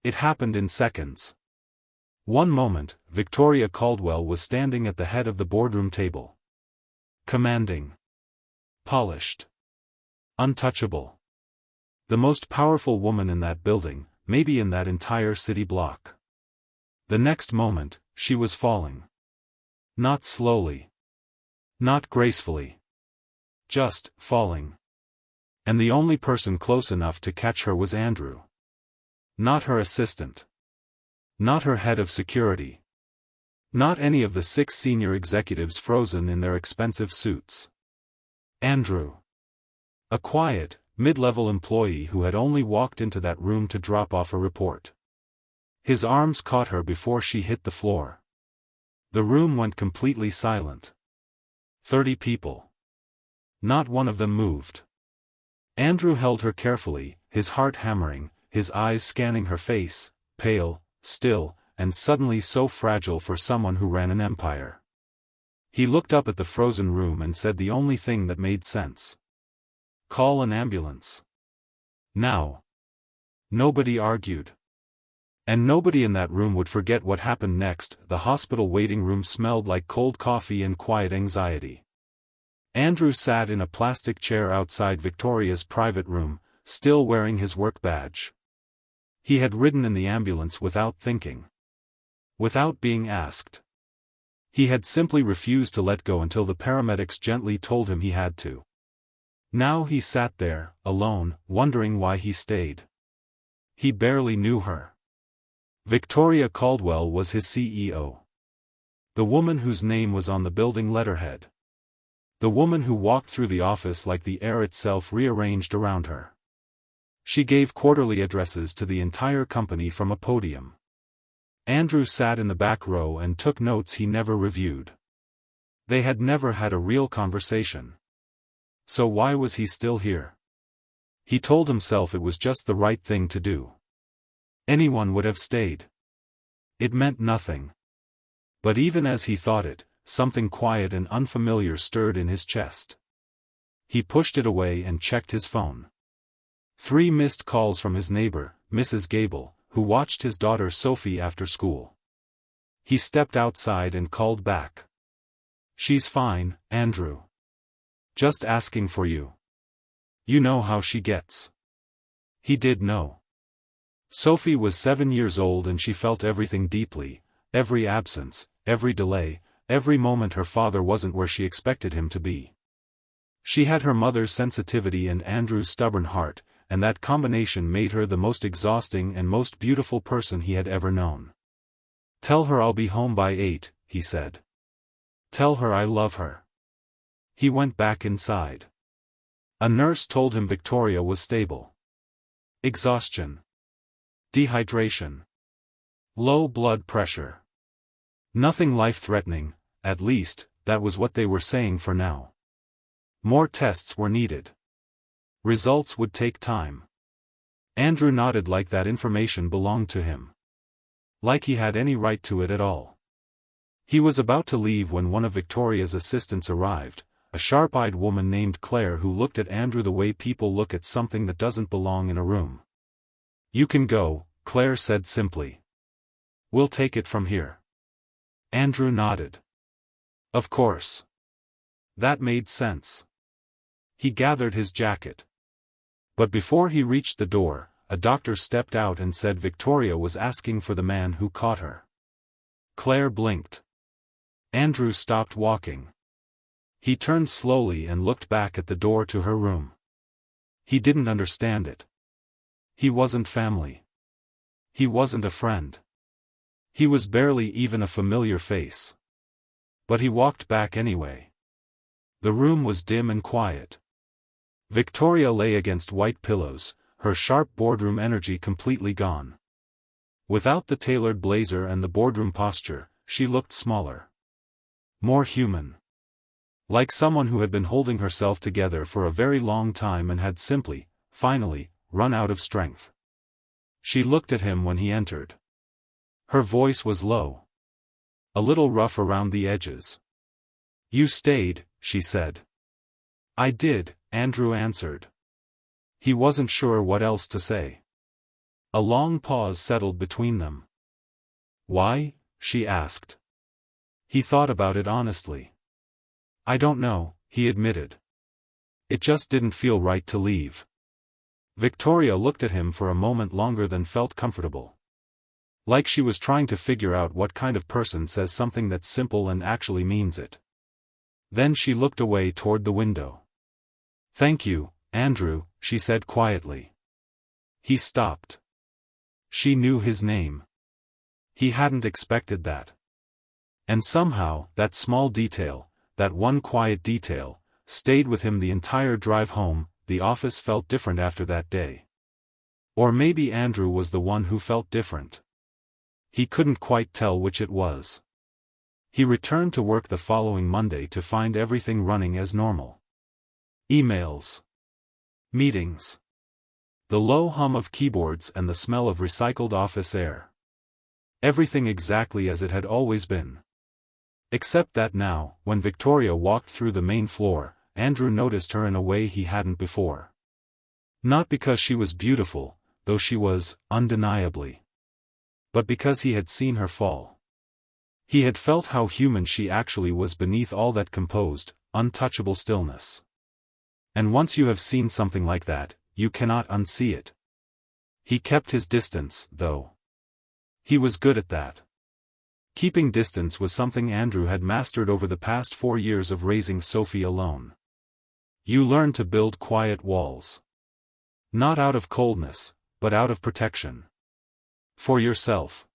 It happened in seconds. One moment, Victoria Caldwell was standing at the head of the boardroom table. Commanding. Polished. Untouchable. The most powerful woman in that building, maybe in that entire city block. The next moment, she was falling. Not slowly. Not gracefully. Just falling. And the only person close enough to catch her was Andrew. Not her assistant. Not her head of security. Not any of the 6 senior executives frozen in their expensive suits. Andrew. A quiet, mid-level employee who had only walked into that room to drop off a report. His arms caught her before she hit the floor. The room went completely silent. 30 people. Not one of them moved. Andrew held her carefully, his heart hammering, his eyes scanning her face, pale, still, and suddenly so fragile for someone who ran an empire. He looked up at the frozen room and said the only thing that made sense. Call an ambulance. Now. Nobody argued. And nobody in that room would forget what happened next. The hospital waiting room smelled like cold coffee and quiet anxiety. Andrew sat in a plastic chair outside Victoria's private room, still wearing his work badge. He had ridden in the ambulance without thinking. Without being asked. He had simply refused to let go until the paramedics gently told him he had to. Now he sat there, alone, wondering why he stayed. He barely knew her. Victoria Caldwell was his CEO. The woman whose name was on the building letterhead. The woman who walked through the office like the air itself rearranged around her. She gave quarterly addresses to the entire company from a podium. Andrew sat in the back row and took notes he never reviewed. They had never had a real conversation. So why was he still here? He told himself it was just the right thing to do. Anyone would have stayed. It meant nothing. But even as he thought it, something quiet and unfamiliar stirred in his chest. He pushed it away and checked his phone. 3 missed calls from his neighbor, Mrs. Gable, who watched his daughter Sophie after school. He stepped outside and called back. She's fine, Andrew. Just asking for you. You know how she gets. He did know. Sophie was 7 years old and she felt everything deeply, every absence, every delay, every moment her father wasn't where she expected him to be. She had her mother's sensitivity and Andrew's stubborn heart, and that combination made her the most exhausting and most beautiful person he had ever known. Tell her I'll be home by 8, he said. Tell her I love her. He went back inside. A nurse told him Victoria was stable. Exhaustion. Dehydration. Low blood pressure. Nothing life-threatening, at least, that was what they were saying for now. More tests were needed. Results would take time. Andrew nodded like that information belonged to him. Like he had any right to it at all. He was about to leave when one of Victoria's assistants arrived, a sharp-eyed woman named Claire who looked at Andrew the way people look at something that doesn't belong in a room. You can go, Claire said simply. We'll take it from here. Andrew nodded. Of course. That made sense. He gathered his jacket. But before he reached the door, a doctor stepped out and said Victoria was asking for the man who caught her. Claire blinked. Andrew stopped walking. He turned slowly and looked back at the door to her room. He didn't understand it. He wasn't family. He wasn't a friend. He was barely even a familiar face. But he walked back anyway. The room was dim and quiet. Victoria lay against white pillows, her sharp boardroom energy completely gone. Without the tailored blazer and the boardroom posture, she looked smaller. More human. Like someone who had been holding herself together for a very long time and had simply, finally, run out of strength. She looked at him when he entered. Her voice was low. A little rough around the edges. You stayed, she said. I did, Andrew answered. He wasn't sure what else to say. A long pause settled between them. "Why?" she asked. He thought about it honestly. "I don't know," he admitted. "It just didn't feel right to leave." Victoria looked at him for a moment longer than felt comfortable. Like she was trying to figure out what kind of person says something that's simple and actually means it. Then she looked away toward the window. "Thank you, Andrew," she said quietly. He stopped. She knew his name. He hadn't expected that. And somehow, that small detail, that one quiet detail, stayed with him the entire drive home. The office felt different after that day. Or maybe Andrew was the one who felt different. He couldn't quite tell which it was. He returned to work the following Monday to find everything running as normal. Emails. Meetings. The low hum of keyboards and the smell of recycled office air. Everything exactly as it had always been. Except that now, when Victoria walked through the main floor, Andrew noticed her in a way he hadn't before. Not because she was beautiful, though she was, undeniably. But because he had seen her fall. He had felt how human she actually was beneath all that composed, untouchable stillness. And once you have seen something like that, you cannot unsee it. He kept his distance, though. He was good at that. Keeping distance was something Andrew had mastered over the past 4 years of raising Sophie alone. You learn to build quiet walls. Not out of coldness, but out of protection. For yourself.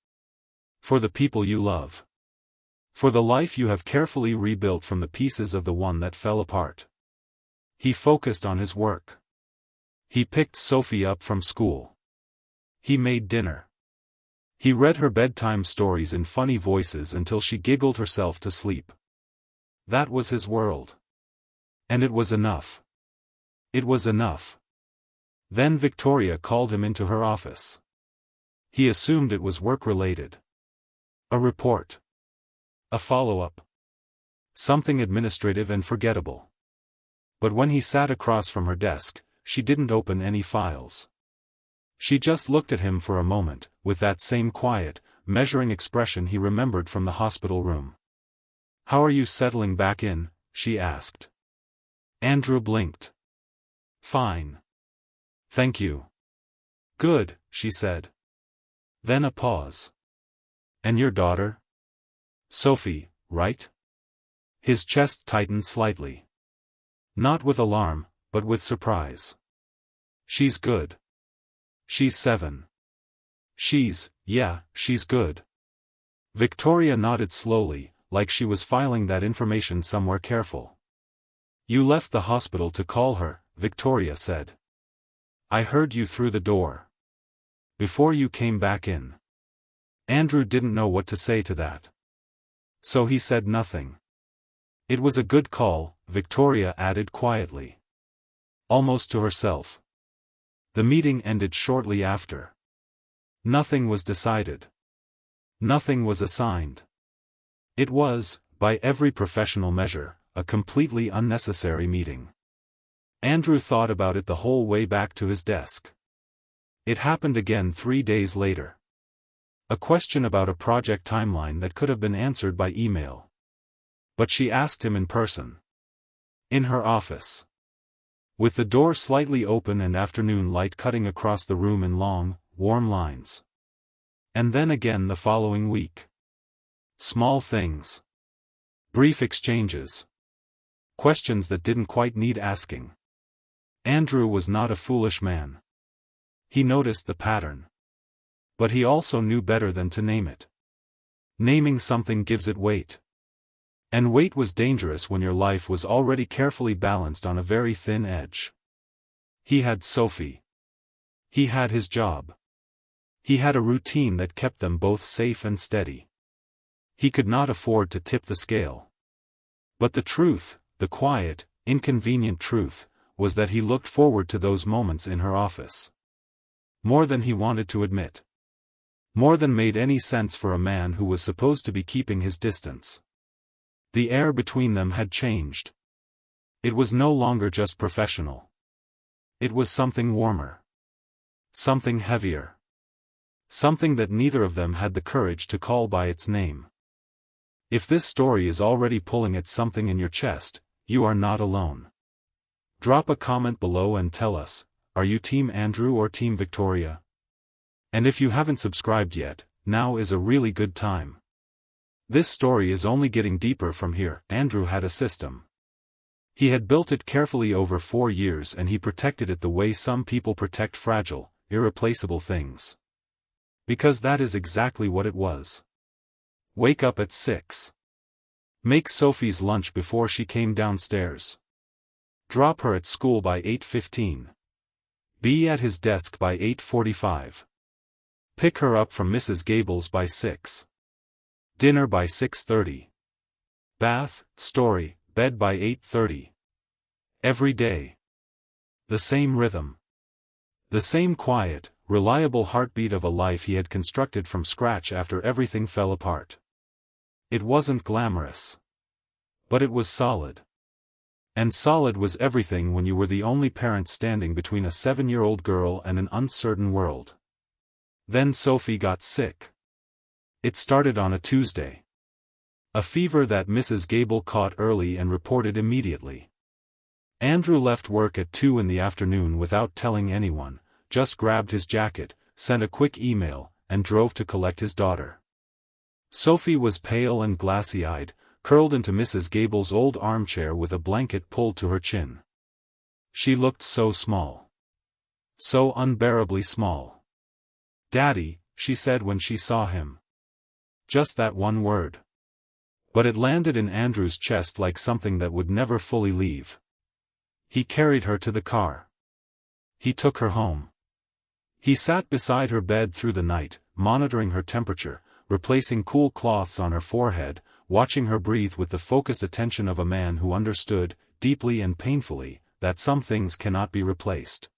For the people you love. For the life you have carefully rebuilt from the pieces of the one that fell apart. He focused on his work. He picked Sophie up from school. He made dinner. He read her bedtime stories in funny voices until she giggled herself to sleep. That was his world. And it was enough. It was enough. Then Victoria called him into her office. He assumed it was work-related. A report. A follow-up. Something administrative and forgettable. But when he sat across from her desk, she didn't open any files. She just looked at him for a moment, with that same quiet, measuring expression he remembered from the hospital room. "How are you settling back in?" she asked. Andrew blinked. "Fine. Thank you." "Good," she said. Then a pause. "And your daughter?" "Sophie, right?" His chest tightened slightly. Not with alarm, but with surprise. "She's good. She's 7. Yeah, she's good." Victoria nodded slowly, like she was filing that information somewhere careful. "You left the hospital to call her," Victoria said. "I heard you through the door. Before you came back in." Andrew didn't know what to say to that. So he said nothing. "It was a good call," Victoria added quietly. Almost to herself. The meeting ended shortly after. Nothing was decided. Nothing was assigned. It was, by every professional measure, a completely unnecessary meeting. Andrew thought about it the whole way back to his desk. It happened again 3 days later. A question about a project timeline that could have been answered by email. But she asked him in person. In her office. With the door slightly open and afternoon light cutting across the room in long, warm lines. And then again the following week. Small things. Brief exchanges. Questions that didn't quite need asking. Andrew was not a foolish man. He noticed the pattern. But he also knew better than to name it. Naming something gives it weight. And weight was dangerous when your life was already carefully balanced on a very thin edge. He had Sophie. He had his job. He had a routine that kept them both safe and steady. He could not afford to tip the scale. But the truth, the quiet, inconvenient truth, was that he looked forward to those moments in her office. More than he wanted to admit. More than made any sense for a man who was supposed to be keeping his distance. The air between them had changed. It was no longer just professional. It was something warmer. Something heavier. something that neither of them had the courage to call by its name. If this story is already pulling at something in your chest, you are not alone. Drop a comment below and tell us, are you Team Andrew or Team Victoria? And if you haven't subscribed yet, now is a really good time. This story is only getting deeper from here. Andrew had a system. He had built it carefully over 4 years, and he protected it the way some people protect fragile, irreplaceable things. Because that is exactly what it was. Wake up at 6. Make Sophie's lunch before she came downstairs. Drop her at school by 8:15. Be at his desk by 8:45. Pick her up from Mrs. Gable's by 6. Dinner by 6:30. Bath, story, bed by 8:30. Every day. The same rhythm. The same quiet, reliable heartbeat of a life he had constructed from scratch after everything fell apart. It wasn't glamorous. But it was solid. And solid was everything when you were the only parent standing between a 7-year-old girl and an uncertain world. Then Sophie got sick. It started on a Tuesday. A fever that Mrs. Gable caught early and reported immediately. Andrew left work at 2 in the afternoon without telling anyone, just grabbed his jacket, sent a quick email, and drove to collect his daughter. Sophie was pale and glassy-eyed, curled into Mrs. Gable's old armchair with a blanket pulled to her chin. She looked so small. So unbearably small. "Daddy," she said when she saw him. Just that one word. But it landed in Andrew's chest like something that would never fully leave. He carried her to the car. He took her home. He sat beside her bed through the night, monitoring her temperature, replacing cool cloths on her forehead, watching her breathe with the focused attention of a man who understood, deeply and painfully, that some things cannot be replaced.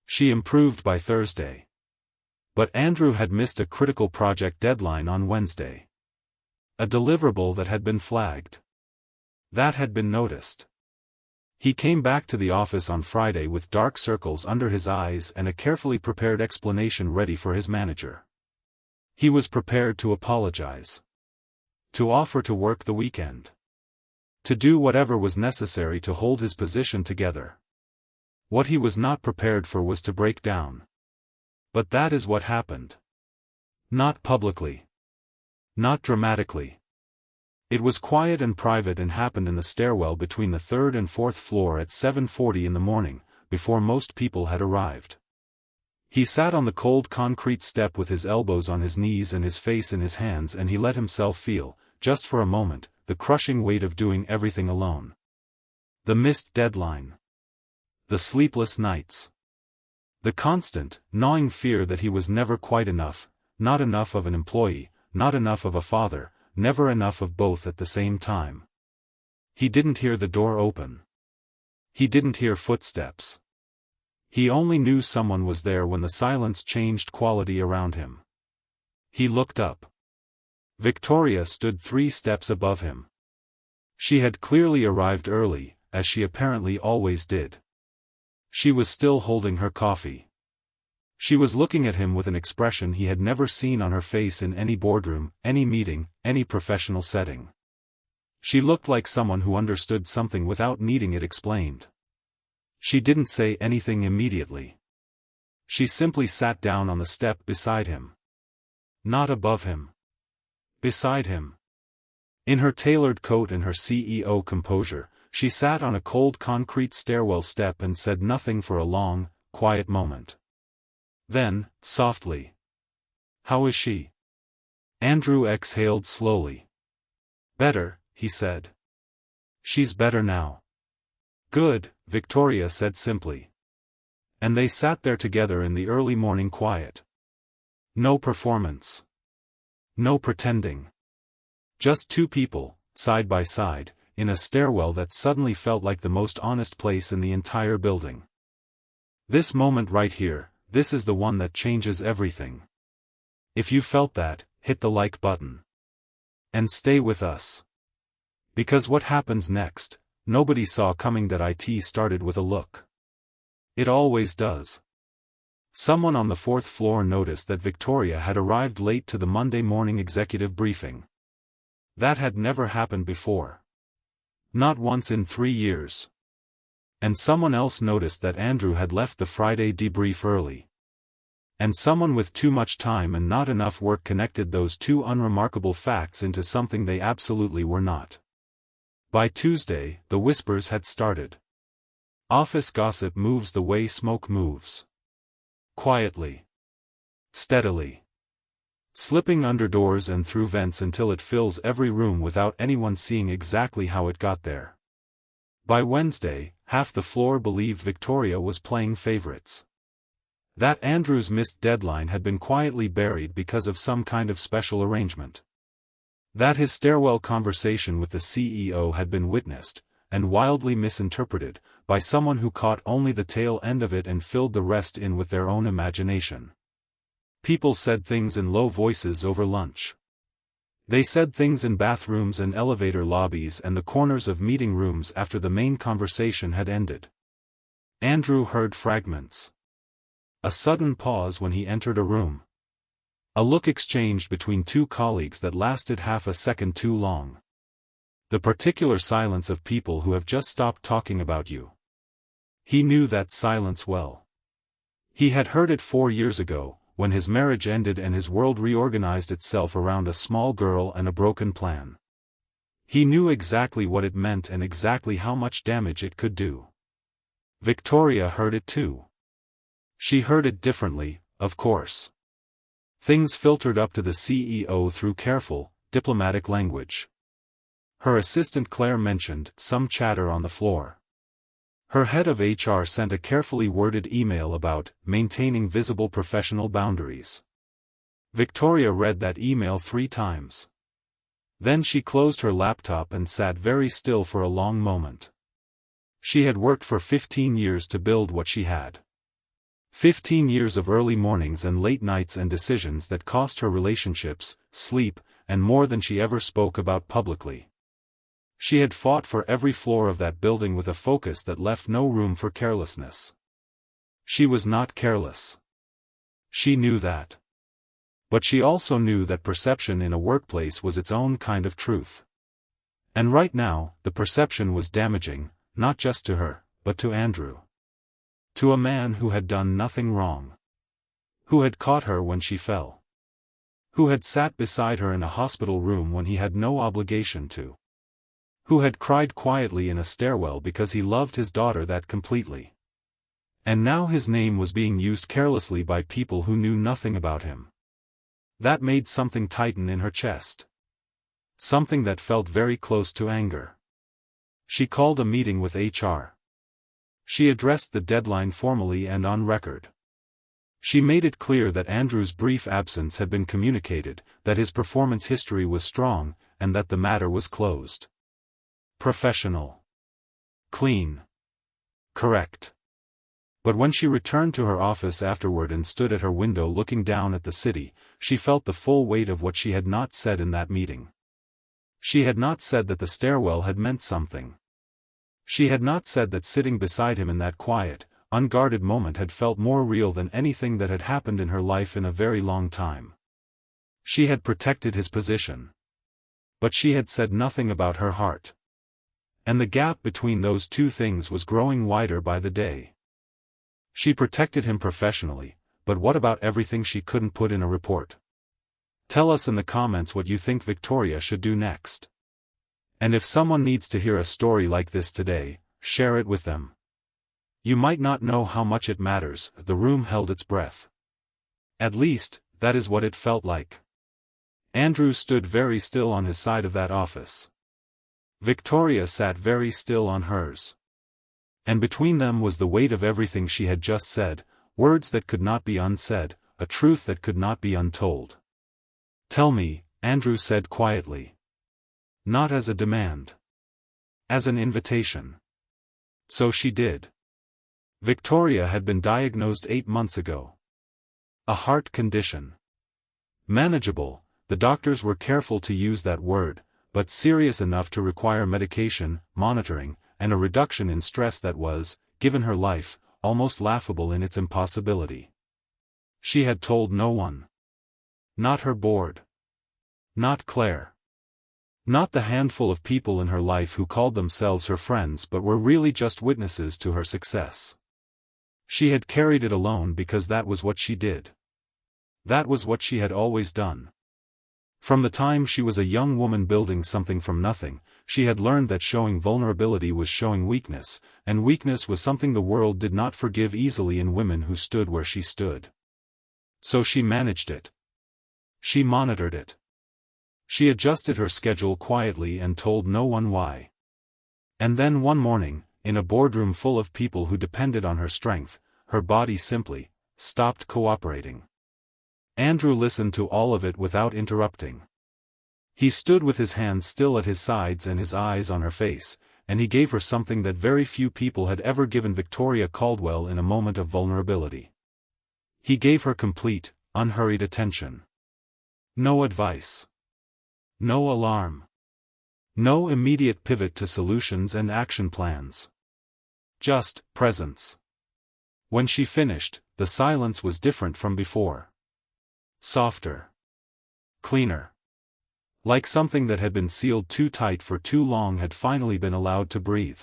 She improved by Thursday. But Andrew had missed a critical project deadline on Wednesday. A deliverable that had been flagged. That had been noticed. He came back to the office on Friday with dark circles under his eyes and a carefully prepared explanation ready for his manager. He was prepared to apologize. To offer to work the weekend. To do whatever was necessary to hold his position together. What he was not prepared for was to break down. But that is what happened. Not publicly. Not dramatically. It was quiet and private and happened in the stairwell between the 3rd and 4th floor at 7:40 in the morning, before most people had arrived. He sat on the cold concrete step with his elbows on his knees and his face in his hands, and he let himself feel, just for a moment, the crushing weight of doing everything alone. The missed deadline. The sleepless nights. The constant, gnawing fear that he was never quite enough, not enough of an employee, not enough of a father, never enough of both at the same time. He didn't hear the door open. He didn't hear footsteps. He only knew someone was there when the silence changed quality around him. He looked up. Victoria stood 3 steps above him. She had clearly arrived early, as she apparently always did. She was still holding her coffee. She was looking at him with an expression he had never seen on her face in any boardroom, any meeting, any professional setting. She looked like someone who understood something without needing it explained. She didn't say anything immediately. She simply sat down on the step beside him. Not above him. Beside him. In her tailored coat and her CEO composure, she sat on a cold concrete stairwell step and said nothing for a long, quiet moment. Then, softly. "How is she?" Andrew exhaled slowly. "Better," he said. "She's better now." "Good," Victoria said simply. And they sat there together in the early morning quiet. No performance. No pretending. Just 2 people, side by side, in a stairwell that suddenly felt like the most honest place in the entire building. This moment right here, this is the one that changes everything. If you felt that, hit the like button. And stay with us. Because what happens next, nobody saw coming. That IT started with a look. It always does. Someone on the fourth floor noticed that Victoria had arrived late to the Monday morning executive briefing. That had never happened before. Not once in 3 years. And someone else noticed that Andrew had left the Friday debrief early. And someone with too much time and not enough work connected those two unremarkable facts into something they absolutely were not. By Tuesday, the whispers had started. Office gossip moves the way smoke moves. Quietly. Steadily. Slipping under doors and through vents until it fills every room without anyone seeing exactly how it got there. By Wednesday, half the floor believed Victoria was playing favorites. That Andrew's missed deadline had been quietly buried because of some kind of special arrangement. That his stairwell conversation with the CEO had been witnessed, and wildly misinterpreted, by someone who caught only the tail end of it and filled the rest in with their own imagination. People said things in low voices over lunch. They said things in bathrooms and elevator lobbies and the corners of meeting rooms after the main conversation had ended. Andrew heard fragments. A sudden pause when he entered a room. A look exchanged between two colleagues that lasted half a second too long. The particular silence of people who have just stopped talking about you. He knew that silence well. He had heard it 4 years ago, when his marriage ended and his world reorganized itself around a small girl and a broken plan. He knew exactly what it meant and exactly how much damage it could do. Victoria heard it too. She heard it differently, of course. Things filtered up to the CEO through careful, diplomatic language. Her assistant Claire mentioned some chatter on the floor. Her head of HR sent a carefully worded email about maintaining visible professional boundaries. Victoria read that email 3 times. Then she closed her laptop and sat very still for a long moment. She had worked for 15 years to build what she had. 15 years of early mornings and late nights and decisions that cost her relationships, sleep, and more than she ever spoke about publicly. She had fought for every floor of that building with a focus that left no room for carelessness. She was not careless. She knew that. But she also knew that perception in a workplace was its own kind of truth. And right now, the perception was damaging, not just to her, but to Andrew. To a man who had done nothing wrong. Who had caught her when she fell. Who had sat beside her in a hospital room when he had no obligation to. Who had cried quietly in a stairwell because he loved his daughter that completely. And now his name was being used carelessly by people who knew nothing about him. That made something tighten in her chest. Something that felt very close to anger. She called a meeting with HR. She addressed the deadline formally and on record. She made it clear that Andrew's brief absence had been communicated, that his performance history was strong, and that the matter was closed. Professional. Clean. Correct. But when she returned to her office afterward and stood at her window looking down at the city, she felt the full weight of what she had not said in that meeting. She had not said that the stairwell had meant something. She had not said that sitting beside him in that quiet, unguarded moment had felt more real than anything that had happened in her life in a very long time. She had protected his position. But she had said nothing about her heart. And the gap between those two things was growing wider by the day. She protected him professionally, but what about everything she couldn't put in a report? Tell us in the comments what you think Victoria should do next. And if someone needs to hear a story like this today, share it with them. You might not know how much it matters. The room held its breath. At least, that is what it felt like. Andrew stood very still on his side of that office. Victoria sat very still on hers. And between them was the weight of everything she had just said, words that could not be unsaid, a truth that could not be untold. Tell me, Andrew said quietly. Not as a demand. As an invitation. So she did. Victoria had been diagnosed 8 months ago. A heart condition. Manageable, the doctors were careful to use that word, but serious enough to require medication, monitoring, and a reduction in stress that was, given her life, almost laughable in its impossibility. She had told no one. Not her board. Not Claire. Not the handful of people in her life who called themselves her friends but were really just witnesses to her success. She had carried it alone because that was what she did. That was what she had always done. From the time she was a young woman building something from nothing, she had learned that showing vulnerability was showing weakness, and weakness was something the world did not forgive easily in women who stood where she stood. So she managed it. She monitored it. She adjusted her schedule quietly and told no one why. And then one morning, in a boardroom full of people who depended on her strength, her body simply stopped cooperating. Andrew listened to all of it without interrupting. He stood with his hands still at his sides and his eyes on her face, and he gave her something that very few people had ever given Victoria Caldwell in a moment of vulnerability. He gave her complete, unhurried attention. No advice. No alarm. No immediate pivot to solutions and action plans. Just presence. When she finished, the silence was different from before. Softer. Cleaner. Like something that had been sealed too tight for too long had finally been allowed to breathe.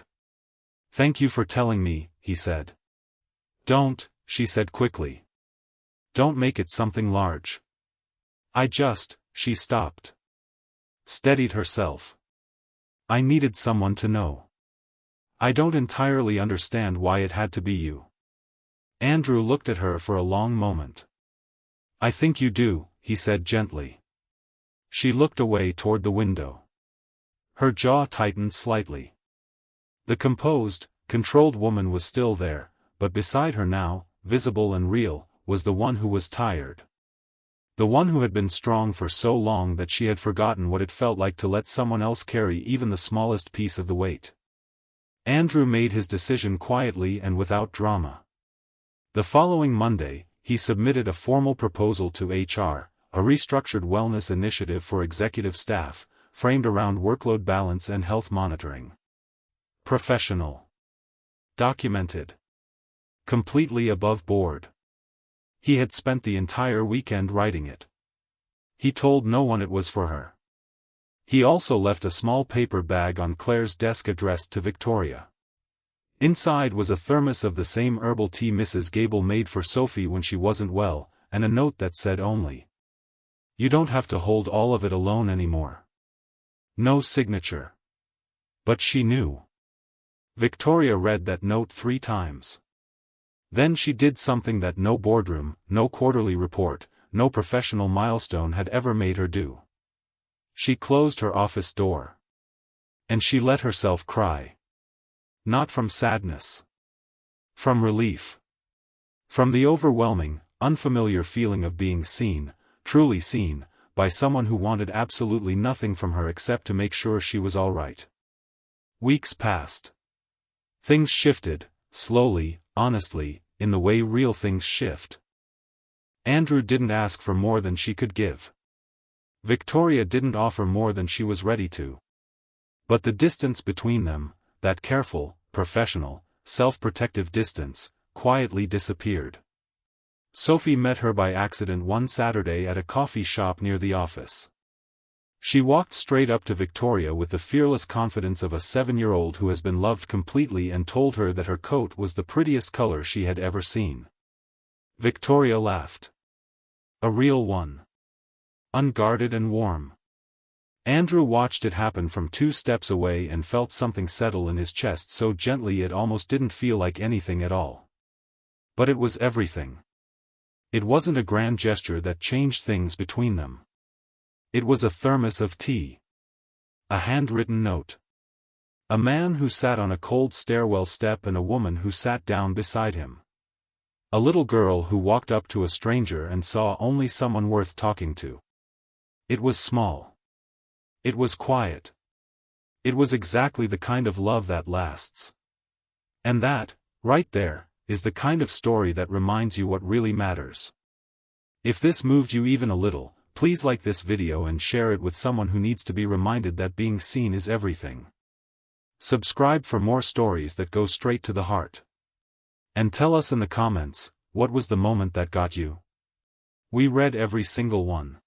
"Thank you for telling me," he said. "Don't," she said quickly. "Don't make it something large." She stopped. Steadied herself. "I needed someone to know. I don't entirely understand why it had to be you." Andrew looked at her for a long moment. "I think you do," he said gently. She looked away toward the window. Her jaw tightened slightly. The composed, controlled woman was still there, but beside her now, visible and real, was the one who was tired. The one who had been strong for so long that she had forgotten what it felt like to let someone else carry even the smallest piece of the weight. Andrew made his decision quietly and without drama. The following Monday, he submitted a formal proposal to HR, a restructured wellness initiative for executive staff, framed around workload balance and health monitoring. Professional. Documented. Completely above board. He had spent the entire weekend writing it. He told no one it was for her. He also left a small paper bag on Claire's desk addressed to Victoria. Inside was a thermos of the same herbal tea Mrs. Gable made for Sophie when she wasn't well, and a note that said only, "You don't have to hold all of it alone anymore." No signature. But she knew. Victoria read that note 3 times. Then she did something that no boardroom, no quarterly report, no professional milestone had ever made her do. She closed her office door. And she let herself cry. Not from sadness. From relief. From the overwhelming, unfamiliar feeling of being seen, truly seen, by someone who wanted absolutely nothing from her except to make sure she was all right. Weeks passed. Things shifted, slowly, honestly, in the way real things shift. Andrew didn't ask for more than she could give. Victoria didn't offer more than she was ready to. But the distance between them, that careful, professional, self-protective distance, quietly disappeared. Sophie met her by accident one Saturday at a coffee shop near the office. She walked straight up to Victoria with the fearless confidence of a 7-year-old who has been loved completely and told her that her coat was the prettiest color she had ever seen. Victoria laughed. A real one. Unguarded and warm. Andrew watched it happen from 2 steps away and felt something settle in his chest so gently it almost didn't feel like anything at all. But it was everything. It wasn't a grand gesture that changed things between them. It was a thermos of tea. A handwritten note. A man who sat on a cold stairwell step and a woman who sat down beside him. A little girl who walked up to a stranger and saw only someone worth talking to. It was small. It was quiet. It was exactly the kind of love that lasts. And that, right there, is the kind of story that reminds you what really matters. If this moved you even a little, please like this video and share it with someone who needs to be reminded that being seen is everything. Subscribe for more stories that go straight to the heart. And tell us in the comments, what was the moment that got you? We read every single one.